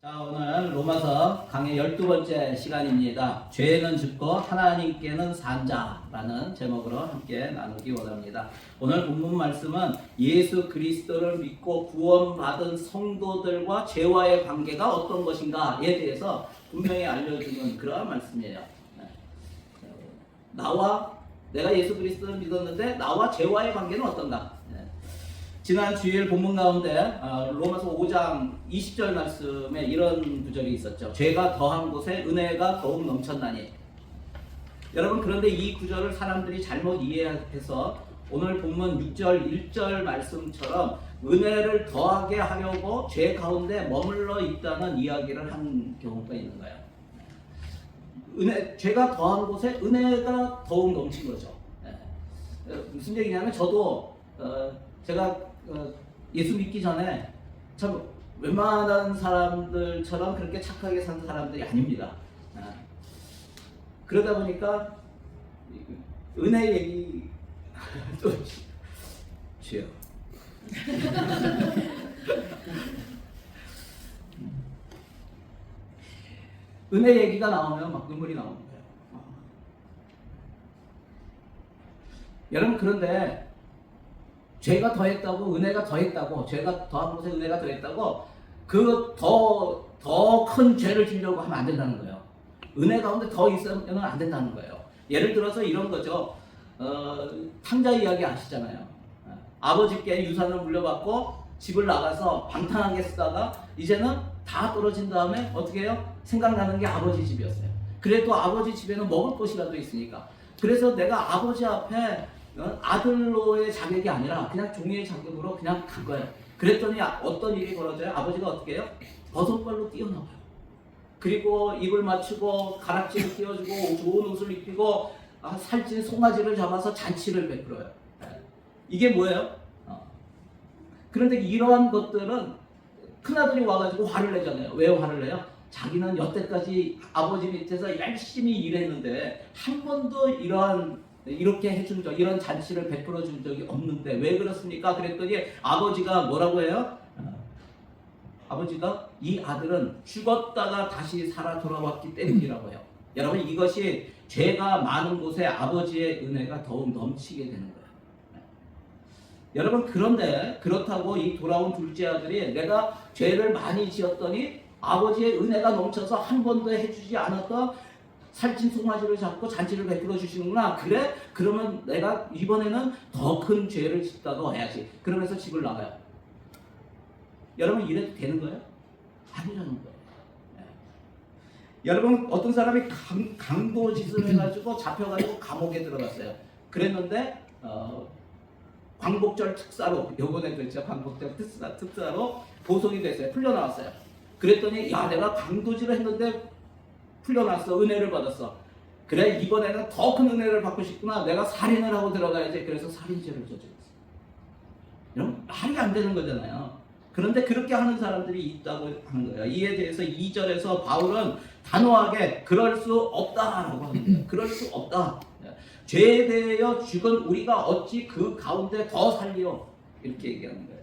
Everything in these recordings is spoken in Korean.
자, 오늘 로마서 강의 12번째 시간입니다. 죄는 죽고 하나님께는 산 자라는 제목으로 함께 나누기 원합니다. 오늘 본문 말씀은 예수 그리스도를 믿고 구원받은 성도들과 죄와의 관계가 어떤 것인가에 대해서 분명히 알려주는 그러한 말씀이에요. 내가 예수 그리스도를 믿었는데 나와 죄와의 관계는 어떤가? 지난 주일 본문 가운데 로마서 5장 20절 말씀에 이런 구절이 있었죠. 죄가 더한 곳에 은혜가 더욱 넘쳤나니. 여러분, 그런데 이 구절을 사람들이 잘못 이해해서 오늘 본문 6절 1절 말씀처럼 은혜를 더하게 하려고 죄 가운데 머물러 있다는 이야기를 한 경우가 있는 거예요. 죄가 더한 곳에 은혜가 더욱 넘친 거죠. 무슨 얘기냐면 저도 제가 예수 믿기 전에 참 웬만한 사람들처럼 그렇게 착하게 산 사람들이 아닙니다. 그러다 보니까 은혜 얘기 또 죄요. 은혜 얘기가 나오면 막 눈물이 나오는 거예요. 여러분, 그런데 죄가 더했다고, 은혜가 더했다고, 죄가 더한 곳에 은혜가 더했다고 그 더 큰 죄를 지려고 하면 안 된다는 거예요. 은혜 가운데 더 있으면 안 된다는 거예요. 예를 들어서 이런 거죠. 탕자 이야기 아시잖아요. 아버지께 유산을 물려받고 집을 나가서 방탕하게 쓰다가 이제는 다 떨어진 다음에 어떻게 해요? 생각나는 게 아버지 집이었어요. 그래도 아버지 집에는 먹을 것이라도 있으니까. 그래서 내가 아버지 앞에 아들로의 자격이 아니라 그냥 종이의 자격으로 그냥 간 거예요. 그랬더니 어떤 일이 벌어져요? 아버지가 어떻게 해요? 버선발로 뛰어나와요. 그리고 입을 맞추고 가락지를 띄워주고 좋은 옷을 입히고 살찐 송아지를 잡아서 잔치를 베풀어요. 이게 뭐예요? 그런데 이러한 것들은 큰아들이 와가지고 화를 내잖아요. 왜 화를 내요? 자기는 여태까지 아버지 밑에서 열심히 일했는데 한 번도 이렇게 해준 적, 이런 잔치를 베풀어 준 적이 없는데 왜 그렇습니까? 그랬더니 아버지가 뭐라고 해요? 아버지가 이 아들은 죽었다가 다시 살아 돌아왔기 때문이라고 해요. 여러분, 이것이 죄가 많은 곳에 아버지의 은혜가 더욱 넘치게 되는 거예요. 여러분, 그런데 그렇다고 이 돌아온 둘째 아들이 내가 죄를 많이 지었더니 아버지의 은혜가 넘쳐서 한 번도 해주지 않았던 살찐 송아지를 잡고 잔치를 베풀어 주시는구나. 그래? 그러면 내가 이번에는 더 큰 죄를 짓다가 와야지. 그러면서 집을 나가요. 여러분, 이래도 되는 거예요? 아니라는 거예요. 여러분, 어떤 사람이 강도짓을 해가지고 잡혀가지고 감옥에 들어갔어요. 그랬는데 광복절 특사로, 요번에 그랬죠. 광복절 특사로 보석이 됐어요. 풀려나왔어요. 그랬더니 야, 내가 강도질을 했는데 풀려났어. 은혜를 받았어. 그래, 이번에는 더 큰 은혜를 받고 싶구나. 내가 살인을 하고 들어가야지. 그래서 살인죄를 저질렀어. 여러분, 말이 안 되는 거잖아요. 그런데 그렇게 하는 사람들이 있다고 하는 거예요. 이에 대해서 2절에서 바울은 단호하게 그럴 수 없다라고 합니다. 그럴 수 없다. 죄에 대하여 죽은 우리가 어찌 그 가운데 더 살리요? 이렇게 얘기하는 거예요.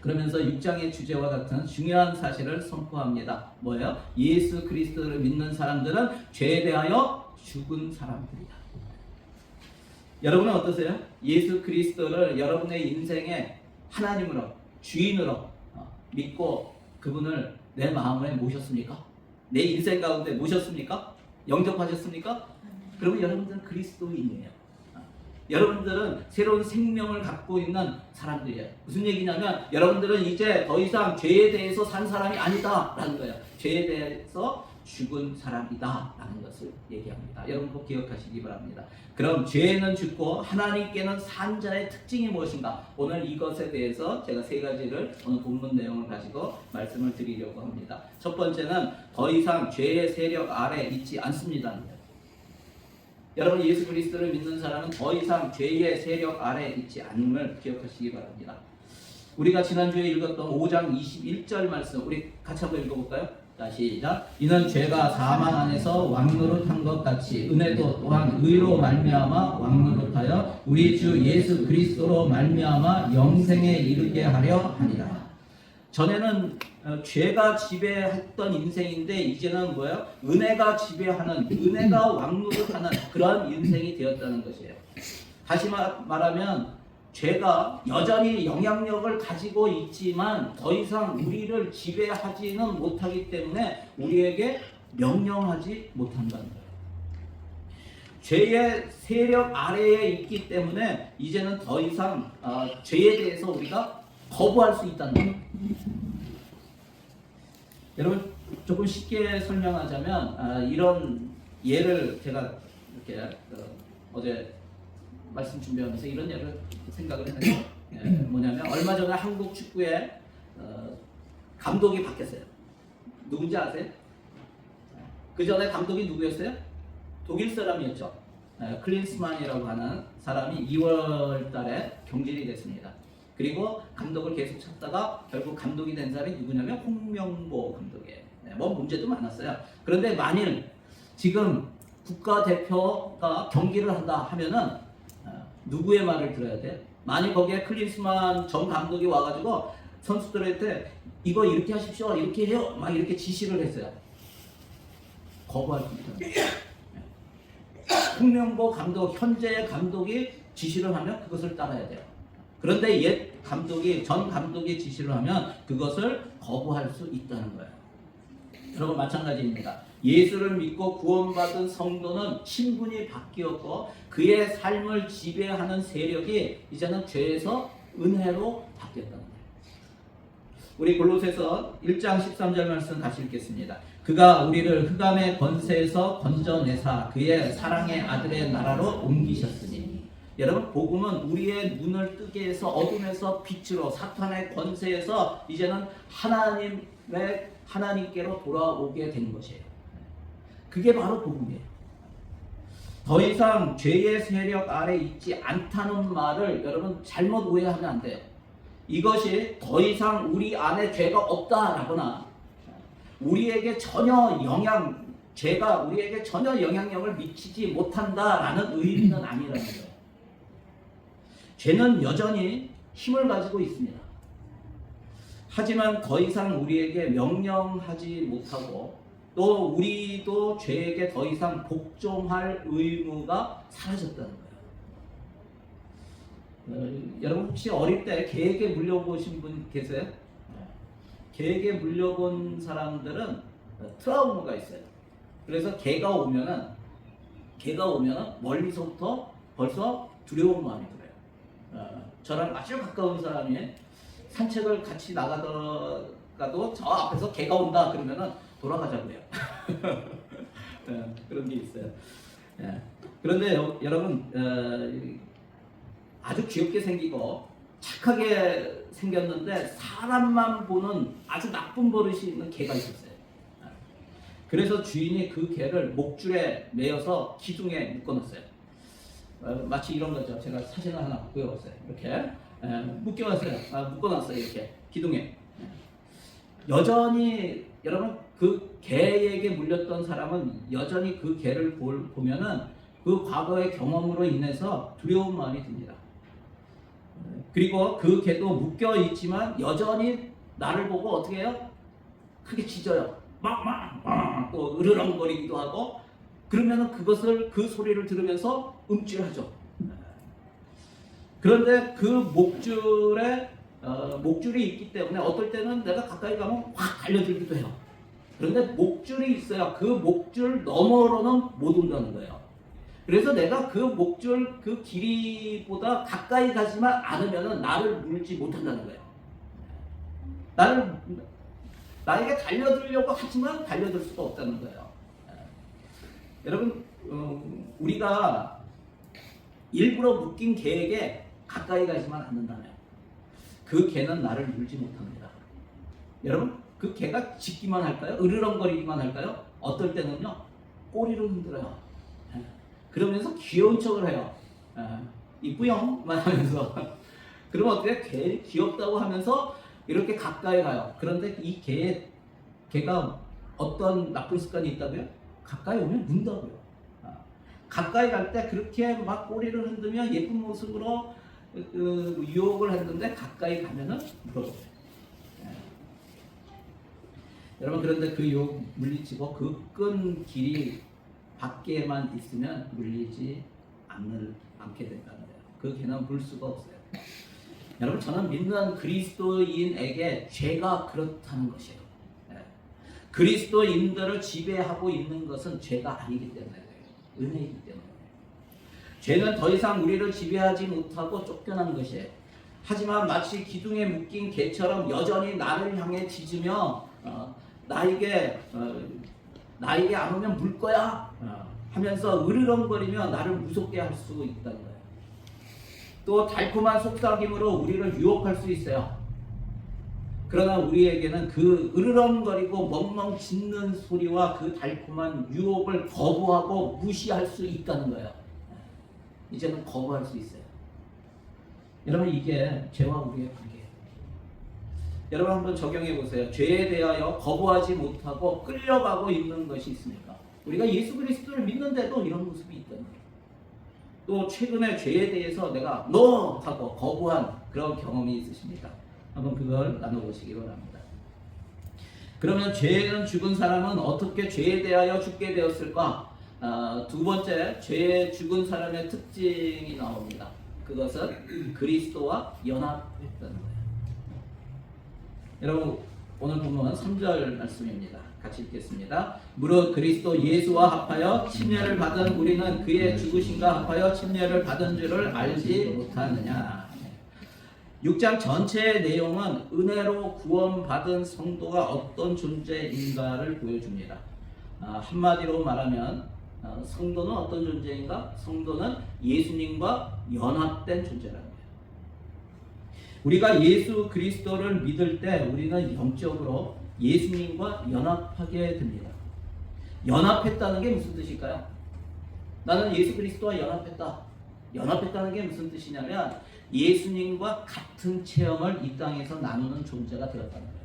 그러면서 6장의 주제와 같은 중요한 사실을 선포합니다. 뭐예요? 예수 그리스도를 믿는 사람들은 죄에 대하여 죽은 사람들이다. 여러분은 어떠세요? 예수 그리스도를 여러분의 인생의 하나님으로, 주인으로 믿고 그분을 내 마음에 모셨습니까? 내 인생 가운데 모셨습니까? 영접하셨습니까? 그러면 여러분들은 그리스도인이에요. 여러분들은 새로운 생명을 갖고 있는 사람들이에요. 무슨 얘기냐면 여러분들은 이제 더 이상 죄에 대해서 산 사람이 아니다라는 거예요. 죄에 대해서 죽은 사람이다 라는 것을 얘기합니다. 여러분 꼭 기억하시기 바랍니다. 그럼 죄는 죽고 하나님께는 산 자의 특징이 무엇인가? 오늘 이것에 대해서 제가 세 가지를 오늘 본문 내용을 가지고 말씀을 드리려고 합니다. 첫 번째는 더 이상 죄의 세력 아래 있지 않습니다. 여러분, 예수 그리스도를 믿는 사람은 더 이상 죄의 세력 아래 있지 않음을 기억하시기 바랍니다. 우리가 지난주에 읽었던 5장 21절 말씀 우리 같이 한번 읽어볼까요? 자, 시작. 이는 죄가 사망 안에서 왕노릇한 것 같이 은혜도 또한 의로 말미암아 왕노릇하여 우리 주 예수 그리스도로 말미암아 영생에 이르게 하려 하니라. 전에는 죄가 지배했던 인생인데 이제는 뭐예요? 은혜가 지배하는, 은혜가 왕노릇하는 그런 인생이 되었다는 것이에요. 다시 말하면 죄가 여전히 영향력을 가지고 있지만 더 이상 우리를 지배하지는 못하기 때문에 우리에게 명령하지 못한다는 거예요. 죄의 세력 아래에 있기 때문에 이제는 더 이상 죄에 대해서 우리가 거부할 수 있다는 거예요. 여러분 조금 쉽게 설명하자면 이런 예를 제가 이렇게 어제 말씀 준비하면서 이런 예를 생각을 했는데 뭐냐면 얼마 전에 한국 축구에 감독이 바뀌었어요. 누군지 아세요? 그 전에 감독이 누구였어요? 독일 사람이었죠. 클린스만이라고 하는 사람이 2월 달에 경질이 됐습니다. 그리고 감독을 계속 찾다가 결국 감독이 된 사람이 누구냐면 홍명보 감독이에요. 뭐 문제도 많았어요. 그런데 만일 지금 국가대표가 경기를 한다 하면은 누구의 말을 들어야 돼? 만일 거기에 클린스만 전 감독이 와가지고 선수들한테 이거 이렇게 하십시오, 이렇게 해요, 막 이렇게 지시를 했어요. 거부할 수 있다. 홍명보 감독, 현재의 감독이 지시를 하면 그것을 따라야 돼요. 그런데 옛 감독이, 전 감독이 지시를 하면 그것을 거부할 수 있다는 거예요. 여러분 마찬가지입니다. 예수를 믿고 구원받은 성도는 신분이 바뀌었고 그의 삶을 지배하는 세력이 이제는 죄에서 은혜로 바뀌었다는 거예요. 우리 골로새서 1장 13절 말씀 다시 읽겠습니다. 그가 우리를 흑암의 권세에서 건져내사 그의 사랑의 아들의 나라로 옮기셨으니. 여러분 복음은 우리의 눈을 뜨게 해서 어둠에서 빛으로, 사탄의 권세에서 이제는 하나님께로 돌아오게 된 것이에요. 그게 바로 복음이에요. 더 이상 죄의 세력 아래 있지 않다는 말을 여러분 잘못 오해하면 안 돼요. 이것이 더 이상 우리 안에 죄가 없다라거나 우리에게 죄가 우리에게 전혀 영향력을 미치지 못한다라는 의미는 아니라는 거예요. 죄는 여전히 힘을 가지고 있습니다. 하지만 더 이상 우리에게 명령하지 못하고 또 우리도 죄에게 더 이상 복종할 의무가 사라졌다는 거예요. 여러분 혹시 어릴 때 개에게 물려보신 분 계세요? 개에게 물려본 사람들은 트라우마가 있어요. 그래서 개가 오면은 멀리서부터 벌써 두려운 마음이 들어요. 저랑 아주 가까운 사람이 산책을 같이 나가다가도 저 앞에서 개가 온다 그러면은 돌아가자고요. 그런 게 있어요. 그런데 여러분 아주 귀엽게 생기고 착하게 생겼는데 사람만 보는 아주 나쁜 버릇이 있는 개가 있었어요. 그래서 주인이 그 개를 목줄에 매어서 기둥에 묶어놨어요. 마치 이런 거죠. 제가 사진을 하나 구해왔어요. 이렇게 묶어놨어요. 이렇게 기둥에. 여전히 여러분 그 개에게 물렸던 사람은 여전히 그 개를 보면은 그 과거의 경험으로 인해서 두려운 마음이 듭니다. 그리고 그 개도 묶여 있지만 여전히 나를 보고 어떻게 해요? 크게 짖어요. 막 또 으르렁거리기도 하고 그러면은 그 소리를 들으면서 움찔하죠. 그런데 그 목줄이 있기 때문에 어떨 때는 내가 가까이 가면 확 달려들기도 해요. 그런데 목줄이 있어야 그 목줄 너머로는 못 온다는 거예요. 그래서 내가 그 목줄 그 길이보다 가까이 가지만 않으면 나를 물지 못한다는 거예요. 나에게 달려들려고 하지만 달려들 수가 없다는 거예요. 여러분 우리가 일부러 묶인 개에게 가까이 가지만 않는다면 그 개는 나를 물지 못합니다. 여러분 그 개가 짖기만 할까요? 으르렁거리기만 할까요? 어떨 때는요 꼬리를 흔들어요. 그러면서 귀여운 척을 해요. 이쁘영만 하면서 그러면 어떻게 개 귀엽다고 하면서 이렇게 가까이 가요. 그런데 이 개가 어떤 나쁜 습관이 있다고요? 가까이 오면 문다고요. 가까이 갈 때 그렇게 막 꼬리를 흔들며 예쁜 모습으로 유혹을 했는데 가까이 가면은 물어버려요. 여러분 그런데 그 유혹 물리치고 그 끈 길이 밖에만 있으면 물리지 않게 된다는 거예요. 그 개는 물 수가 없어요. 여러분 저는 믿는 그리스도인에게 죄가 그렇다는 것이에요. 그리스도인들을 지배하고 있는 것은 죄가 아니기 때문에 은혜이기 때문에 죄는 더 이상 우리를 지배하지 못하고 쫓겨난 것이에요. 하지만 마치 기둥에 묶인 개처럼 여전히 나를 향해 짖으며 나에게 안 오면 물 거야 하면서 으르렁거리며 나를 무섭게 할 수 있다는 거예요. 또 달콤한 속삭임으로 우리를 유혹할 수 있어요. 그러나 우리에게는 그 으르렁거리고 멍멍 짖는 소리와 그 달콤한 유혹을 거부하고 무시할 수 있다는 거예요. 이제는 거부할 수 있어요. 여러분 이게 죄와 우리의 관계예요. 여러분 한번 적용해 보세요. 죄에 대하여 거부하지 못하고 끌려가고 있는 것이 있습니까? 우리가 예수 그리스도를 믿는데도 이런 모습이 있다는 거예요. 또 최근에 죄에 대해서 내가 너! 하고 거부한 그런 경험이 있으십니까? 한번 그걸 나눠보시기 바랍니다. 그러면 죄는 죽은 사람은 어떻게 죄에 대하여 죽게 되었을까? 두 번째, 죄에 죽은 사람의 특징이 나옵니다. 그것은 그리스도와 연합했다는 거예요. 여러분 오늘 본문은 3절 말씀입니다. 같이 읽겠습니다. 무릇 그리스도 예수와 합하여 침례를 받은 우리는 그의 죽으심과 합하여 침례를 받은 줄을 알지 못하느냐. 6장 전체의 내용은 은혜로 구원받은 성도가 어떤 존재인가를 보여줍니다. 한마디로 말하면 성도는 어떤 존재인가? 성도는 예수님과 연합된 존재라는 거예요. 우리가 예수 그리스도를 믿을 때 우리는 영적으로 예수님과 연합하게 됩니다. 연합했다는 게 무슨 뜻일까요? 나는 예수 그리스도와 연합했다. 연합했다는 게 무슨 뜻이냐면 예수님과 같은 체험을 이 땅에서 나누는 존재가 되었다는 거예요.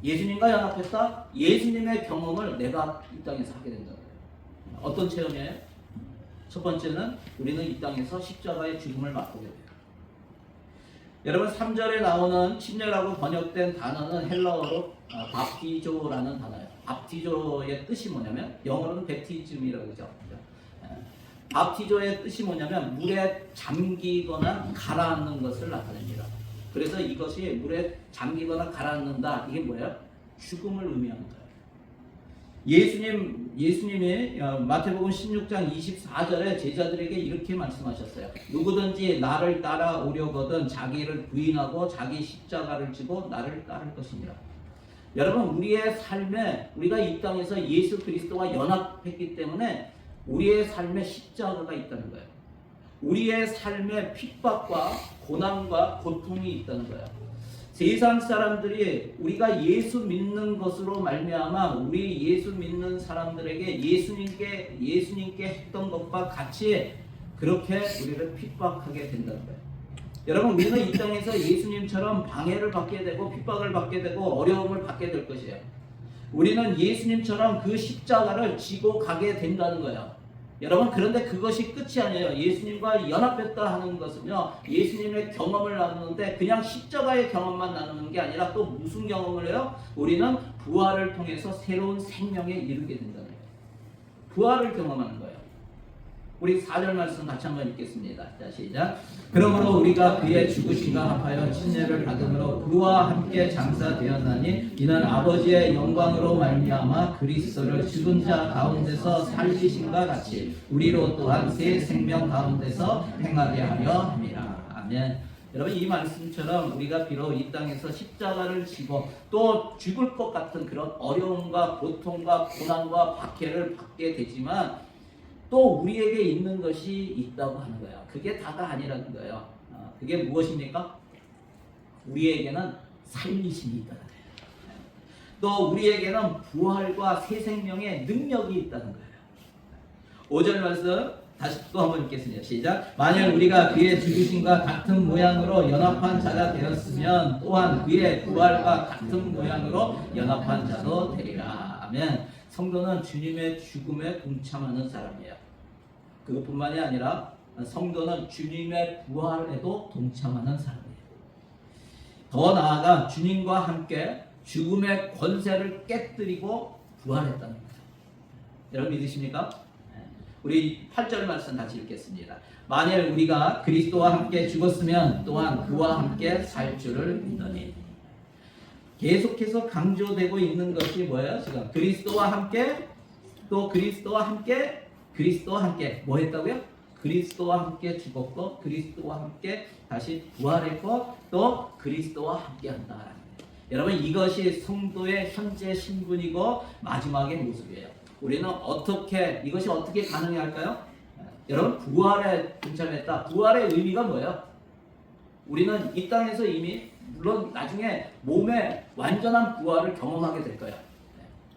예수님과 연합했다. 예수님의 경험을 내가 이 땅에서 하게 된다는 거예요. 어떤 체험이에요? 첫 번째는 우리는 이 땅에서 십자가의 죽음을 맛보게 돼요. 여러분 3절에 나오는 침례라고 번역된 단어는 헬라어로 밥티조라는 단어예요. 밥티조의 뜻이 뭐냐면 영어로는 베티즘이라고 그러죠. 밥티조의 뜻이 뭐냐면 물에 잠기거나 가라앉는 것을 나타냅니다. 그래서 이것이 물에 잠기거나 가라앉는다. 이게 뭐예요? 죽음을 의미하는 거예요. 예수님이 마태복음 16장 24절에 제자들에게 이렇게 말씀하셨어요. 누구든지 나를 따라오려거든 자기를 부인하고 자기 십자가를 지고 나를 따를 것이니라. 여러분 우리의 삶에 우리가 이 땅에서 예수 그리스도와 연합했기 때문에 우리의 삶에 십자가가 있다는 거예요. 우리의 삶에 핍박과 고난과 고통이 있다는 거예요. 세상 사람들이 우리가 예수 믿는 것으로 말미암아 우리 예수 믿는 사람들에게 예수님께 했던 것과 같이 그렇게 우리를 핍박하게 된다는 거예요. 여러분 우리는 이 땅에서 예수님처럼 방해를 받게 되고 핍박을 받게 되고 어려움을 받게 될 것이에요. 우리는 예수님처럼 그 십자가를 지고 가게 된다는 거예요. 여러분 그런데 그것이 끝이 아니에요. 예수님과 연합했다 하는 것은요 예수님의 경험을 나누는데 그냥 십자가의 경험만 나누는 게 아니라 또 무슨 경험을 해요? 우리는 부활을 통해서 새로운 생명에 이르게 된다는 거예요. 부활을 경험하는 거예요. 우리 4절 말씀 같이 한번 읽겠습니다. 자 시작. 그러므로 우리가 그의 죽으심과 합하여 침례를 받음으로 그와 함께 장사되었나니 이는 아버지의 영광으로 말미암아 그리스도를 죽은 자 가운데서 살리심과 같이 우리로 또한 새 생명 가운데서 행하게 하려 함이라. 아멘. 여러분 이 말씀처럼 우리가 비록 이 땅에서 십자가를 지고 또 죽을 것 같은 그런 어려움과 고통과 고난과 박해를 받게 되지만 또 우리에게 있는 것이 있다고 하는 거예요. 그게 다가 아니라는 거예요. 그게 무엇입니까? 우리에게는 살리심이 있다는 거예요. 또 우리에게는 부활과 새 생명의 능력이 있다는 거예요. 5절 말씀 다시 또 한번 읽겠습니다. 시작. 만일 우리가 그의 죽으심과 같은 모양으로 연합한 자가 되었으면 또한 그의 부활과 같은 모양으로 연합한 자도 되리라. 아멘. 성도는 주님의 죽음에 동참하는 사람이에요. 그것뿐만이 아니라 성도는 주님의 부활에도 동참하는 사람이에요. 더 나아가 주님과 함께 죽음의 권세를 깨뜨리고 부활했다는 거죠. 여러분 믿으십니까? 우리 8절 말씀 같이 읽겠습니다. 만일 우리가 그리스도와 함께 죽었으면 또한 그와 함께 살 줄을 믿으니. 계속해서 강조되고 있는 것이 뭐예요? 지금 그리스도와 함께, 또 그리스도와 함께, 그리스도와 함께 뭐 했다고요? 그리스도와 함께 죽었고 그리스도와 함께 다시 부활했고 또 그리스도와 함께 한다. 여러분 이것이 성도의 현재 신분이고 마지막의 모습이에요. 우리는 이것이 어떻게 가능할까요? 여러분 부활에 동참했다. 부활의 의미가 뭐예요? 우리는 이 땅에서 이미 물론 나중에 몸의 완전한 부활을 경험하게 될 거예요.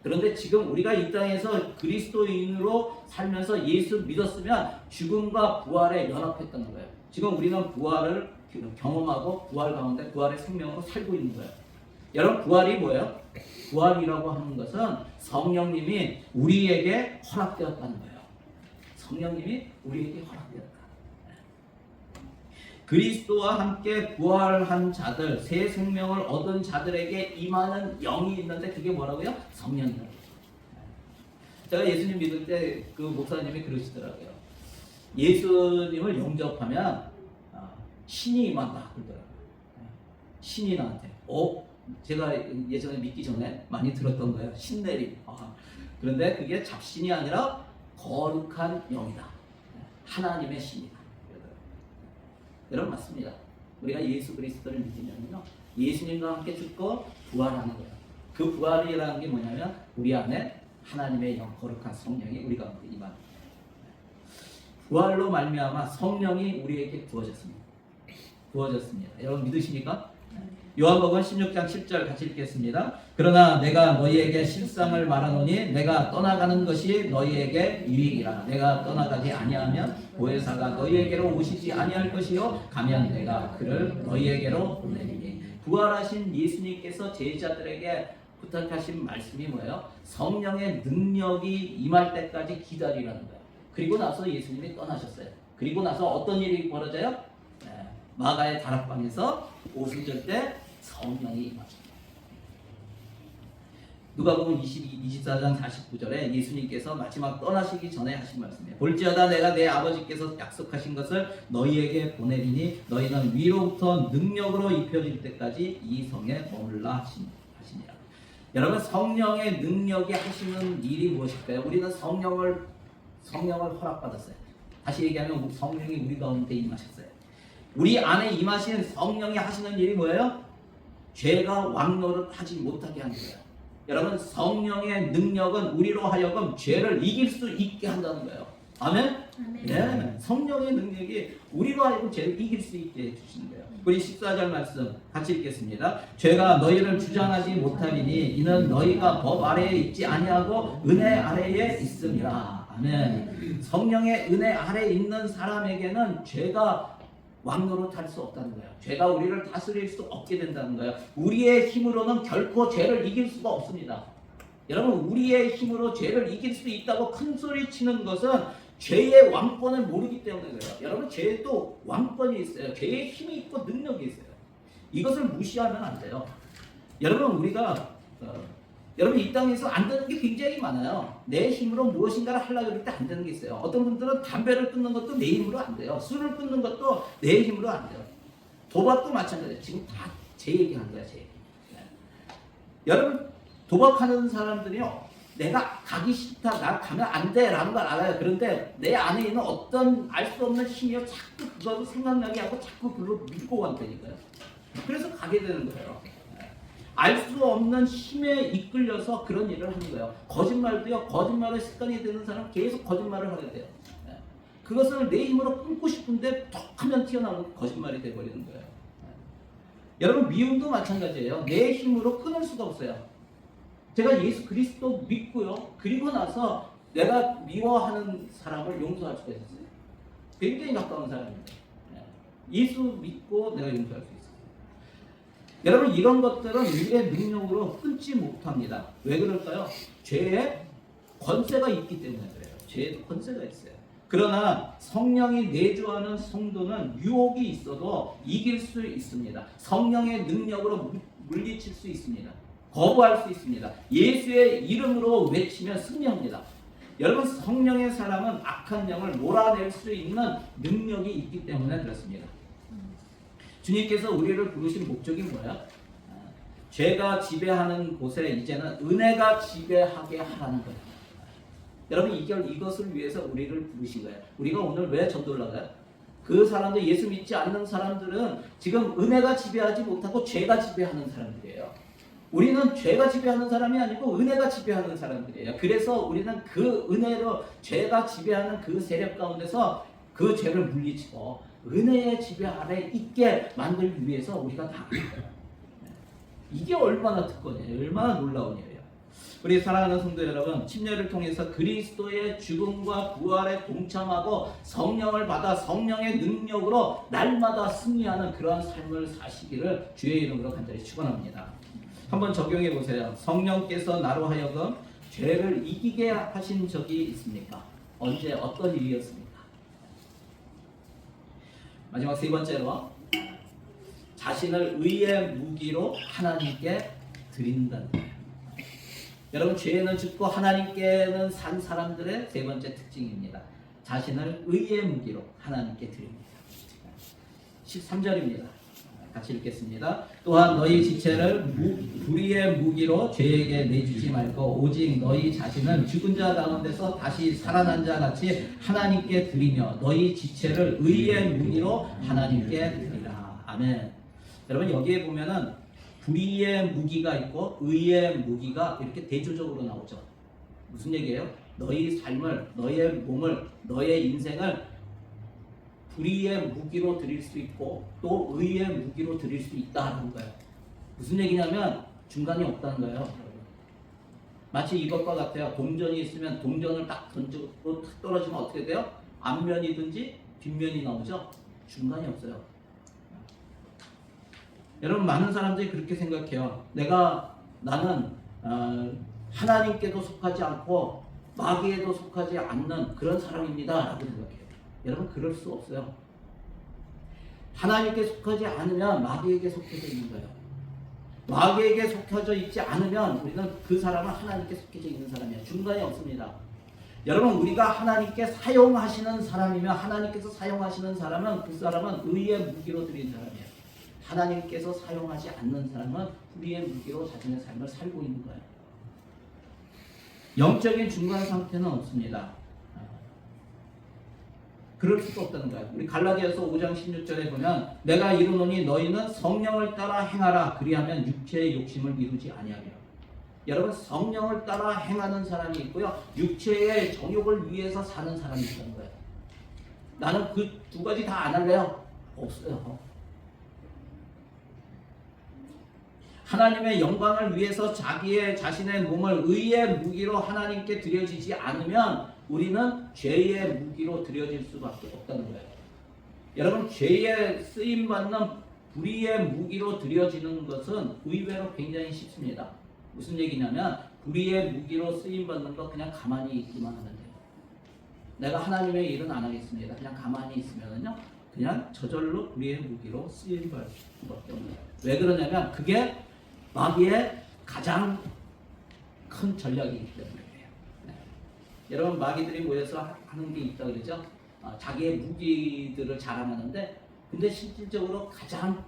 그런데 지금 우리가 이 땅에서 그리스도인으로 살면서 예수 믿었으면 죽음과 부활에 연합했다는 거예요. 지금 우리는 부활을 경험하고 부활 가운데 부활의 생명으로 살고 있는 거예요. 여러분 부활이 뭐예요? 부활이라고 하는 것은 성령님이 우리에게 허락되었다는 거예요. 성령님이 우리에게 허락되었다. 그리스도와 함께 부활한 자들, 새 생명을 얻은 자들에게 임하는 영이 있는데 그게 뭐라고요? 성령이라고. 제가 예수님 믿을 때 그 목사님이 그러시더라고요. 예수님을 영접하면 신이 임한다 그러더라고요. 신이 나한테. 제가 예전에 믿기 전에 많이 들었던 거예요. 신내림. 그런데 그게 잡신이 아니라 거룩한 영이다. 하나님의 신이다. 여러분 맞습니다. 우리가 예수 그리스도를 믿으면요, 예수님과 함께 죽고 부활하는 거예요. 그 부활이라는 게 뭐냐면 우리 안에 하나님의 영, 거룩한 성령이 우리 가운데 임하는 거예요. 부활로 말미암아 성령이 우리에게 부어졌습니다. 여러분 믿으십니까? 요한복음 16장 10절 같이 읽겠습니다. 그러나 내가 너희에게 실상을 말하노니 내가 떠나가는 것이 너희에게 유익이라. 내가 떠나가지 아니하면 보혜사가 너희에게로 오시지 아니할 것이요 가면 내가 그를 너희에게로 보내리니. 부활하신 예수님께서 제자들에게 부탁하신 말씀이 뭐예요? 성령의 능력이 임할 때까지 기다리라는 거예요. 그리고 나서 예수님이 떠나셨어요. 그리고 나서 어떤 일이 벌어져요? 마가의 다락방에서 오순절 때 성령이 임하십니다. 누가복음 24장 49절에 예수님께서 마지막 떠나시기 전에 하신 말씀이에요. 볼지어다 내가 내 아버지께서 약속하신 것을 너희에게 보내리니 너희는 위로부터 능력으로 입혀질 때까지 이 성에 머물라 하시니라. 여러분 성령의 능력이 하시는 일이 무엇일까요? 우리는 성령을 허락받았어요. 다시 얘기하면 성령이 우리 가운데 임하셨어요. 우리 안에 임하신 성령이 하시는 일이 뭐예요? 죄가 왕노릇하지 못하게 하는 거예요. 여러분 성령의 능력은 우리로 하여금 죄를 이길 수 있게 한다는 거예요. 아멘? 네, 성령의 능력이 우리로 하여금 죄를 이길 수 있게 해주시는 거예요. 우리 14절 말씀 같이 읽겠습니다. 죄가 너희를 주장하지 못하리니 이는 너희가 법 아래에 있지 아니하고 은혜 아래에 있음이라. 아멘. 성령의 은혜 아래에 있는 사람에게는 죄가 왕노릇할 수 없다는 거예요. 죄가 우리를 다스릴 수 없게 된다는 거예요. 우리의 힘으로는 결코 죄를 이길 수가 없습니다. 여러분 우리의 힘으로 죄를 이길 수 있다고 큰 소리 치는 것은 죄의 왕권을 모르기 때문에 그래요. 여러분 죄도 왕권이 있어요. 죄의 힘이 있고 능력이 있어요. 이것을 무시하면 안 돼요. 여러분 우리가 여러분 이 땅에서 안 되는 게 굉장히 많아요. 내 힘으로 무엇인가를 하려고 할 때 안 되는 게 있어요. 어떤 분들은 담배를 끊는 것도 내 힘으로 안 돼요. 술을 끊는 것도 내 힘으로 안 돼요. 도박도 마찬가지예요. 지금 다 제 얘기하는 거야. 제 얘기. 여러분 도박하는 사람들이요. 내가 가기 싫다, 나 가면 안 돼 라는 걸 알아요. 그런데 내 안에 있는 어떤 알 수 없는 힘이요. 자꾸 그거를 생각나게 하고 자꾸 그걸 밀고 간다니까요. 그래서 가게 되는 거예요. 알 수 없는 힘에 이끌려서 그런 일을 하는 거예요. 거짓말도요. 거짓말의 습관이 되는 사람은 계속 거짓말을 하게 돼요. 그것을 내 힘으로 끊고 싶은데 톡 하면 튀어나오는 거짓말이 돼버리는 거예요. 여러분 미움도 마찬가지예요. 내 힘으로 끊을 수가 없어요. 제가 예수 그리스도 믿고요. 그리고 나서 내가 미워하는 사람을 용서할 수가 있었어요. 굉장히 가까운 사람입니다. 예수 믿고 내가 용서할 수 있어요. 여러분 이런 것들은 우리의 능력으로 끊지 못합니다. 왜 그럴까요? 죄에 권세가 있기 때문에 그래요. 죄에도 권세가 있어요. 그러나 성령이 내주하는 성도는 유혹이 있어도 이길 수 있습니다. 성령의 능력으로 물리칠 수 있습니다. 거부할 수 있습니다. 예수의 이름으로 외치면 승리합니다. 여러분, 성령의 사람은 악한 영을 몰아낼 수 있는 능력이 있기 때문에 그렇습니다. 주님께서 우리를 부르신 목적이 뭐야? 죄가 지배하는 곳에 이제는 은혜가 지배하게 하라는 거예요. 여러분, 이것을 위해서 우리를 부르신 거예요. 우리가 오늘 왜 전도를 나가요? 그 사람들, 예수 믿지 않는 사람들은 지금 은혜가 지배하지 못하고 죄가 지배하는 사람들이에요. 우리는 죄가 지배하는 사람이 아니고 은혜가 지배하는 사람들이에요. 그래서 우리는 그 은혜로 죄가 지배하는 그 세력 가운데서 그 죄를 물리치고 은혜의 지배 아래 있게 만들기 위해서 우리가 나가요. 이게 얼마나 특권이에요. 얼마나 놀라운 일이에요. 우리 사랑하는 성도 여러분, 침례를 통해서 그리스도의 죽음과 부활에 동참하고 성령을 받아 성령의 능력으로 날마다 승리하는 그러한 삶을 사시기를 주의 이름으로 간절히 축원합니다. 한번 적용해 보세요. 성령께서 나로 하여금 죄를 이기게 하신 적이 있습니까? 언제 어떤 일이었습니까? 마지막 세 번째로 자신을 의의 무기로 하나님께 드린다는 거예요. 여러분, 죄는 죽고 하나님께는 산 사람들의 세 번째 특징입니다. 자신을 의의 무기로 하나님께 드립니다. 13절입니다. 같이 읽겠습니다. 또한 너희 지체를 불의의 무기로 죄에게 내주지 말고 오직 너희 자신은 죽은 자 가운데서 다시 살아난 자 같이 하나님께 드리며 너희 지체를 의의 무기로 하나님께 드리라. 아멘. 여러분, 여기에 보면은 불의의 무기가 있고 의의 무기가 이렇게 대조적으로 나오죠. 무슨 얘기예요? 너희 삶을, 너의 몸을, 너의 인생을 불의의 무기로 드릴 수 있고 또 의의 무기로 드릴 수 있다는 거예요. 무슨 얘기냐면 중간이 없다는 거예요. 마치 이것과 같아요. 동전이 있으면 동전을 딱 던지고 떨어지면 어떻게 돼요? 앞면이든지 뒷면이 나오죠. 중간이 없어요. 여러분, 많은 사람들이 그렇게 생각해요. 나는 하나님께도 속하지 않고 마귀에도 속하지 않는 그런 사람입니다 라고 생각해요. 여러분, 그럴 수 없어요. 하나님께 속하지 않으면 마귀에게 속해져 있는 거예요. 마귀에게 속해져 있지 않으면 우리는 그 사람은 하나님께 속해져 있는 사람이에요. 중간이 없습니다. 여러분, 우리가 하나님께 사용하시는 사람이면 하나님께서 사용하시는 사람은 그 사람은 의의 무기로 드린 사람이에요. 하나님께서 사용하지 않는 사람은 불의의 무기로 자신의 삶을 살고 있는 거예요. 영적인 중간 상태는 없습니다. 그럴 수가 없다는 거예요. 우리 갈라디아서 5장 16절에 보면 내가 이르노니 너희는 성령을 따라 행하라 그리하면 육체의 욕심을 이루지 아니하리라. 여러분, 성령을 따라 행하는 사람이 있고요, 육체의 정욕을 위해서 사는 사람이 있다는 거예요. 나는 그 두 가지 다 안 할래요? 없어요. 하나님의 영광을 위해서 자신의 몸을 의의 무기로 하나님께 드려지지 않으면 우리는 죄의 무기로 드려질 수밖에 없다는 거예요. 여러분, 죄에 쓰임받는 불의의 무기로 드려지는 것은 의외로 굉장히 쉽습니다. 무슨 얘기냐면 불의의 무기로 쓰임받는 거 그냥 가만히 있기만 하면 돼요. 내가 하나님의 일은 안 하겠습니다. 그냥 가만히 있으면요, 그냥 저절로 불의의 무기로 쓰임받을 수밖에 없는 거예요. 왜 그러냐면 그게 마귀의 가장 큰 전략이기 때문에. 여러분, 마귀들이 모여서 하는 게 있다 그러죠. 자기의 무기들을 자랑하는데, 근데 실질적으로 가장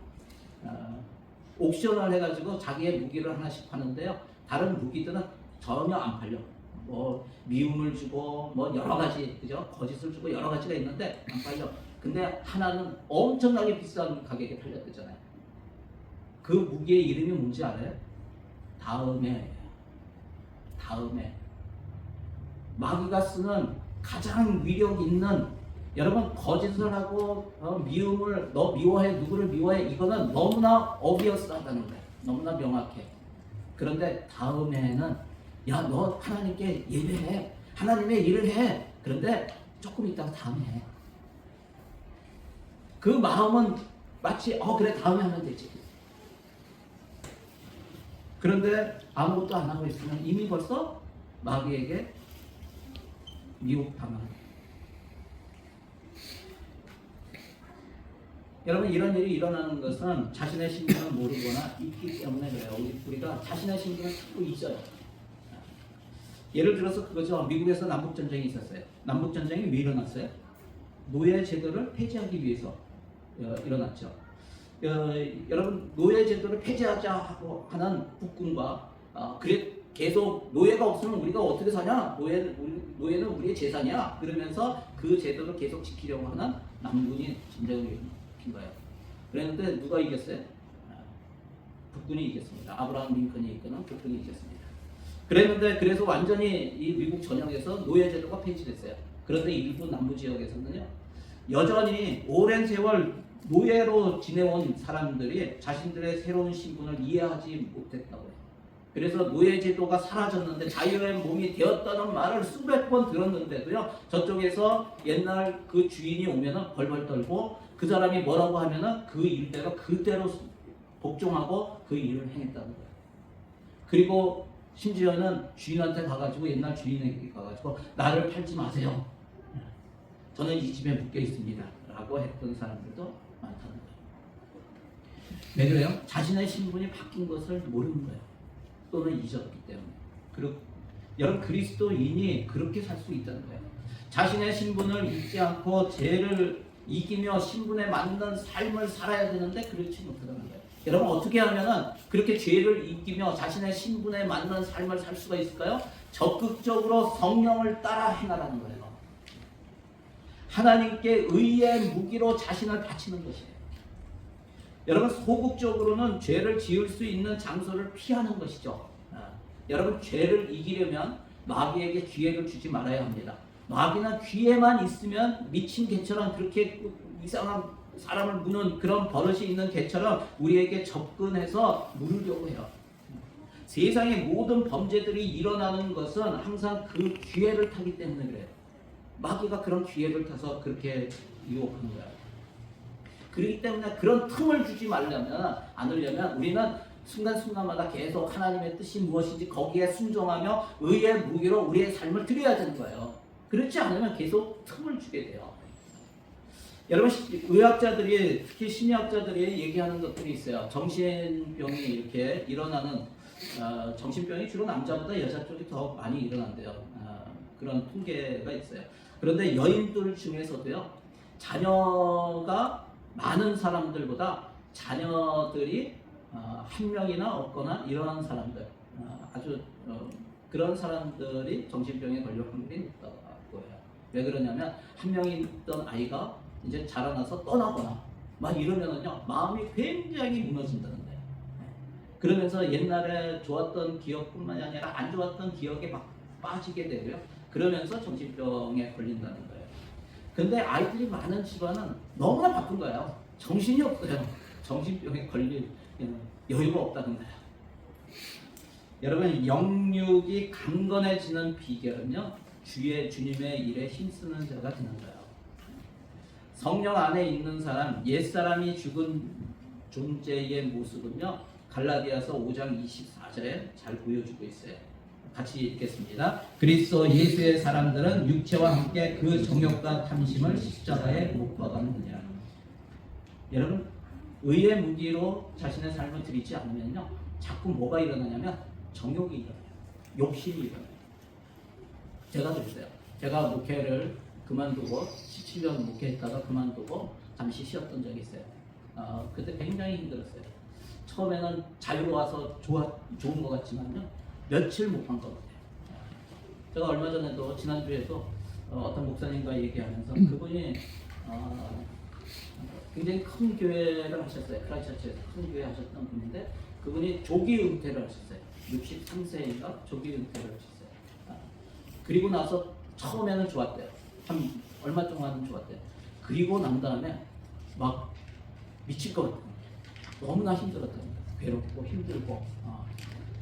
옵셔널 해가지고 자기의 무기를 하나씩 파는데요, 다른 무기들은 전혀 안 팔려. 뭐 미움을 주고 뭐 여러 가지, 그죠? 거짓을 주고 여러 가지가 있는데 안 팔려. 근데 하나는 엄청나게 비싼 가격에 팔렸대잖아요. 그 무기의 이름이 뭔지 알아요? 다음에. 마귀가 쓰는 가장 위력 있는, 여러분, 거짓을 하고 미움을, 너 미워해, 누구를 미워해, 이거는 너무나 어비어스하다는 거예요. 너무나 명확해. 그런데 다음에는 야, 너 하나님께 예배해, 하나님의 일을 해. 그런데 조금 있다가 다음에 해. 그 마음은 마치 그래, 다음에 하면 되지. 그런데 아무것도 안 하고 있으면 이미 벌써 마귀에게 미혹당하는. 여러분 이런 일이 일어나는 것은 자신의 신분을 모르거나 있기 때문에 그래요. 우리가 자신의 신분을 자꾸 잊어요. 예를 들어서 그거죠. 미국에서 남북전쟁이 있었어요. 남북전쟁이 왜 일어났어요? 노예 제도를 폐지하기 위해서 일어났죠. 여러분 노예 제도를 폐지하자고 하는 국군과 그래 계속 노예가 없으면 우리가 어떻게 사냐? 노예는 우리의 재산이야. 그러면서 그 제도를 계속 지키려고 하는 남군이 전쟁을 일으킨 거예요. 그랬는데 누가 이겼어요? 북군이 이겼습니다. 아브라함 링컨이 이끄는 북군이 이겼습니다. 그랬는데 그래서 완전히 이 미국 전역에서 노예 제도가 폐지됐어요. 그런데 일부 남부 지역에서는요, 여전히 오랜 세월 노예로 지내온 사람들이 자신들의 새로운 신분을 이해하지 못했다고 해요. 그래서 노예 제도가 사라졌는데 자유의 몸이 되었다는 말을 수백 번 들었는데도요, 저쪽에서 옛날 그 주인이 오면은 벌벌 떨고 그 사람이 뭐라고 하면은 그 일대로 그대로 복종하고 그 일을 행했다는 거예요. 그리고 심지어는 주인한테 가가지고 옛날 주인에게 가가지고 나를 팔지 마세요. 저는 이 집에 묶여 있습니다. 라고 했던 사람들도 많다는 거예요. 왜 그래요? 자신의 신분이 바뀐 것을 모르는 거예요. 또는 잊었기 때문에. 그리고 여러분 그리스도인이 그렇게 살 수 있다는 거예요. 자신의 신분을 잊지 않고 죄를 이기며 신분에 맞는 삶을 살아야 되는데 그렇지 못하다는 거예요. 여러분 어떻게 하면은 그렇게 죄를 이기며 자신의 신분에 맞는 삶을 살 수가 있을까요? 적극적으로 성령을 따라 행하라는 거예요. 하나님께 의의 무기로 자신을 바치는 것이에요. 여러분 소극적으로는 죄를 지을 수 있는 장소를 피하는 것이죠. 여러분 죄를 이기려면 마귀에게 기회를 주지 말아야 합니다. 마귀는 기회만 있으면 미친 개처럼 그렇게 이상한 사람을 무는 그런 버릇이 있는 개처럼 우리에게 접근해서 물으려고 해요. 세상의 모든 범죄들이 일어나는 것은 항상 그 기회를 타기 때문에 그래요. 마귀가 그런 기회를 타서 그렇게 유혹하는 거예요. 그렇기 때문에 그런 틈을 주지 않으려면 우리는 순간순간마다 계속 하나님의 뜻이 무엇인지 거기에 순종하며 의의 무기로 우리의 삶을 드려야 되는 거예요. 그렇지 않으면 계속 틈을 주게 돼요. 여러분 의학자들이 특히 심리학자들이 얘기하는 것들이 있어요. 정신병이 이렇게 일어나는 정신병이 주로 남자보다 여자 쪽이 더 많이 일어난대요. 그런 통계가 있어요. 그런데 여인들 중에서도요, 자녀가 많은 사람들보다 자녀들이 한 명이나 없거나 일어난 사람들, 아주 그런 사람들이 정신병에 걸릴 확률이 높다고 해요. 왜 그러냐면 한 명이 있던 아이가 이제 자라나서 떠나거나 막 이러면은요 마음이 굉장히 무너진다는 거예요. 그러면서 옛날에 좋았던 기억뿐만이 아니라 안 좋았던 기억에 막 빠지게 되고요. 그러면서 정신병에 걸린다는 거예요. 근데 아이들이 많은 집안은 너무나 바쁜 거예요. 정신이 없어요. 정신병에 걸릴 여유가 없다는 거예요. 여러분 영육이 강건해지는 비결은요, 주님의 일에 힘쓰는 자가 되는 거예요. 성령 안에 있는 사람, 옛사람이 죽은 존재의 모습은요, 갈라디아서 5장 24절에 잘 보여주고 있어요. 같이 읽겠습니다. 그리스도 예수의 사람들은 육체와 함께 그 정욕과 탐심을 십자가에 못 박았느냐. 여러분 의의 무기로 자신의 삶을 드리지 않으면요, 자꾸 뭐가 일어나냐면 정욕이 일어나요. 욕심이 일어나요. 제가 그랬어요. 제가 목회를 그만두고 17년 목회했다가 그만두고 잠시 쉬었던 적이 있어요. 그때 굉장히 힘들었어요. 처음에는 자유로워서 좋은 것 같지만요, 며칠 못 간 것 같아요. 제가 얼마 전에도 지난주에도 어떤 목사님과 얘기하면서 그분이 굉장히 큰 교회를 하셨어요. 크라이처치에서 큰 교회 하셨던 분인데 그분이 조기 은퇴를 하셨어요. 63세인가 조기 은퇴를 하셨어요. 그리고 나서 처음에는 좋았대요. 한 얼마 동안은 좋았대요. 그리고 난 다음에 막 미칠 것 같아요. 너무나 힘들었답니다. 괴롭고 힘들고.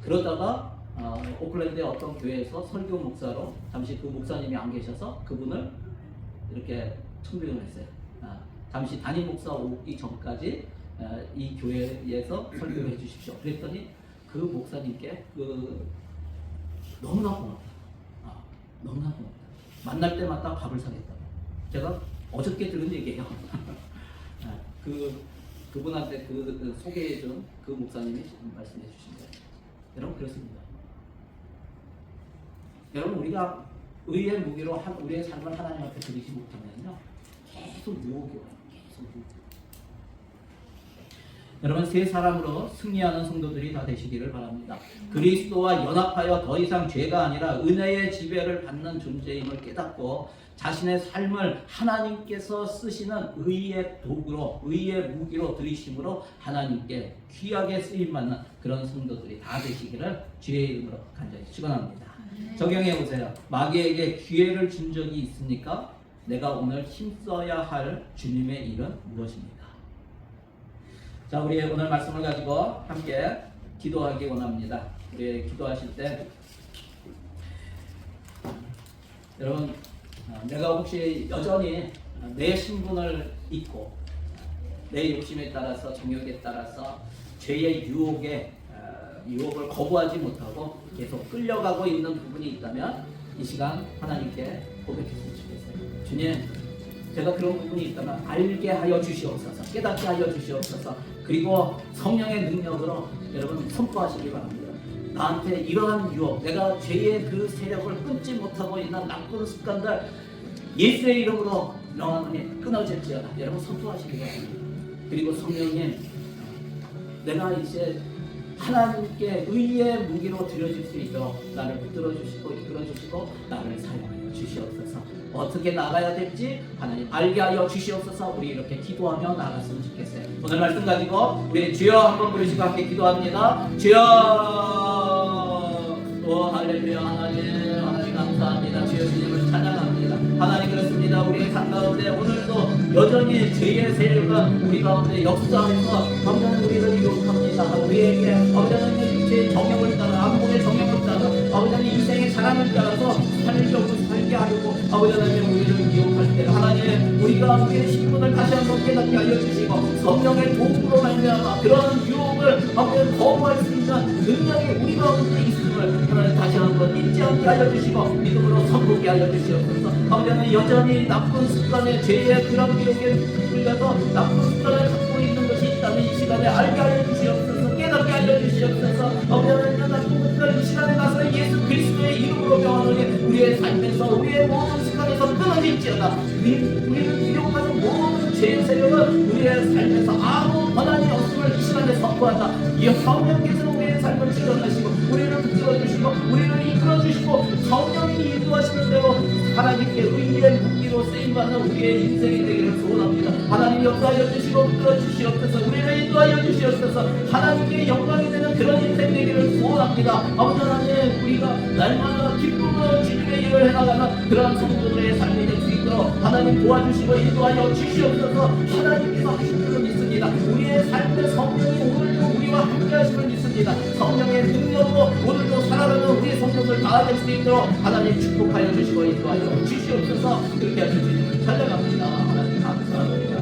그러다가 오클랜드의 어떤 교회에서 설교 목사로 잠시 그 목사님이 안 계셔서 그분을 이렇게 청빙을 했어요. 잠시 담임 목사 오기 전까지 이 교회에서 설교를 해주십시오. 그랬더니 그 목사님께 너무나 고맙다. 너무나 고맙다. 만날 때마다 밥을 사겠다. 제가 어저께 들은 얘기예요. 그분한테 소개해준 그 목사님이 말씀해 주신 거예요. 여러분 그렇습니다. 여러분 우리가 의의 무기로 우리의 삶을 하나님 앞에 드리지 못하면요 계속 유혹이 와요. 계속 유혹. 여러분 세 사람으로 승리하는 성도들이 다 되시기를 바랍니다. 그리스도와 연합하여 더 이상 죄가 아니라 은혜의 지배를 받는 존재임을 깨닫고 자신의 삶을 하나님께서 쓰시는 의의 도구로 의의 무기로 들이심으로 하나님께 귀하게 쓰임받는 그런 성도들이 다 되시기를 주의 이름으로 간절히 축원합니다. 적용해 보세요. 마귀에게 기회를 준 적이 있습니까? 내가 오늘 힘써야 할 주님의 일은 무엇입니까? 자, 우리 오늘 말씀을 가지고 함께 기도하기 원합니다. 우리 기도하실 때 여러분 내가 혹시 여전히 내 신분을 잊고 내 욕심에 따라서 정욕에 따라서 죄의 유혹을 거부하지 못하고 계속 끌려가고 있는 부분이 있다면 이 시간 하나님께 고백했으면 좋겠어요. 주님, 제가 그런 부분이 있다면 알게 하여 주시옵소서, 깨닫게 하여 주시옵소서. 그리고 성령의 능력으로 여러분 선포하시기 바랍니다. 나한테 이러한 유혹, 내가 죄의 그 세력을 끊지 못하고 있는 나쁜 습관들 예수의 이름으로 명하노니 끊어질지어다. 여러분 선포하시기 바랍니다. 그리고 성령님, 내가 이제 하나님께 의의 무기로 드려질 수 있도록 나를 붙들어 주시고 이끌어 주시고 나를 사용하여 주시옵소서. 어떻게 나가야 될지 하나님 알게 하여 주시옵소서. 우리 이렇게 기도하며 나갔으면 좋겠어요. 오늘 말씀 가지고 우리 주여 한번 부르시고 함께 기도합니다. 주여, 오 할렐루야. 하나님 감사합니다. 주여 주님을 찬양합니다. 하나님 그렇습니다. 우리의 삶 가운데 오늘도 여전히 죄의 세력은 우리 가운데 역사해서 당장 우리를 유혹합니다. 우리에게 아버지는 육체의 정욕을 따라 안목의 정욕을 따라 아버지는 인생의 자랑을 따라서 살게 하려고 아버지는 우리를 유혹할 때 하나님 우리가 우리의 신분을 다시 한번 깨닫게 알려주시고 성령의 도움으로 말미암아 그런 유혹을 아버지 거부할 수 있는 능력이 우리 가운데 있음을 하나님 다시 한번 잊지 않게 알려주시고 믿음으로 선포하게 알려주시옵소서. 아버지는 여전히 나쁜 습관에 죄의 그런 유혹에 끌려서 나쁜 습관을 갖고 있는 것이 있다면 이 시간에 알게 알려주시옵소서. 깨닫게 알려주시옵소서. 아버지는 나쁜 것들 이 시간에 가서 예수 그리스도의 이름으로 명하노니 우리의 삶에서 우리의 모든 습관에서 끊어질지어다. 우리를 유혹하는 모든 죄의 세력은 우리의 삶에서 아무 권한이 없음을 이 시간에 선포한다. 이 성령께서 우리의 삶을 지켜가시고 우리를 붙들어주시고 우리를 이끌어주시고 성령이 인도하시는 대로 하나님께 의의 무기로 쓰임받는 우리의 인생이 되기를 소원합니다. 하나님 역사하여 주시고 붙들어주시옵소서. 우리를 인도하여 주시옵소서. 하나님께 영광이 되는 그런 인생 되기를 소원합니다. 아버지 하나님 우리가 날마다 기쁨으로 주님의 일을 해나가는 그런 성도들의 삶이 될 수 있도록 하나님 도와주시고 인도하여 주시옵소서. 하나님께서 하신 줄을 믿습니다. 우리의 삶의 성령이 오늘도 우리와 함께 하심을 믿습니다. 성령의 능력으로 오늘도 살아가는 우리의 성도들 다 될 수 있도록 하나님 축복하여 주시고 인도하여 주시옵소서. 그렇게 하신 주님을 찬양합니다. 하나님 감사합니다.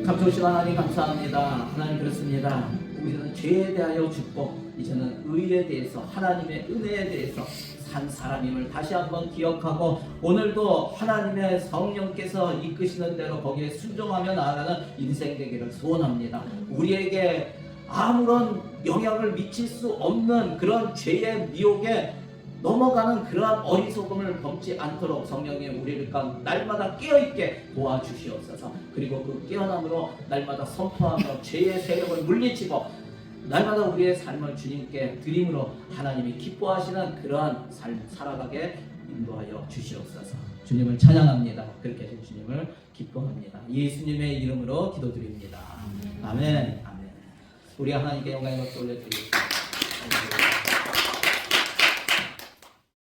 감사하신 하나님 감사합니다. 하나님 그렇습니다. 우리는 죄에 대하여 죽고 이제는 의에 대해서 하나님의 은혜에 대해서 산 사람임을 다시 한번 기억하고 오늘도 하나님의 성령께서 이끄시는 대로 거기에 순종하며 나아가는 인생 되기를 소원합니다. 우리에게 아무런 영향을 미칠 수 없는 그런 죄의 미혹에 넘어가는 그러한 어리석음을 범치 않도록 성령이 우리를 날마다 깨어있게 도와주시옵소서. 그리고 그 깨어남으로 날마다 선포하며 죄의 세력을 물리치고 날마다 우리의 삶을 주님께 드림으로 하나님이 기뻐하시는 그러한 삶 살아가게 인도하여 주시옵소서. 주님을 찬양합니다. 그렇게 하신 주님을 기뻐합니다. 예수님의 이름으로 기도드립니다. 아멘. 아멘. 우리 하나님께 영광의 박수 올려드리겠습니다.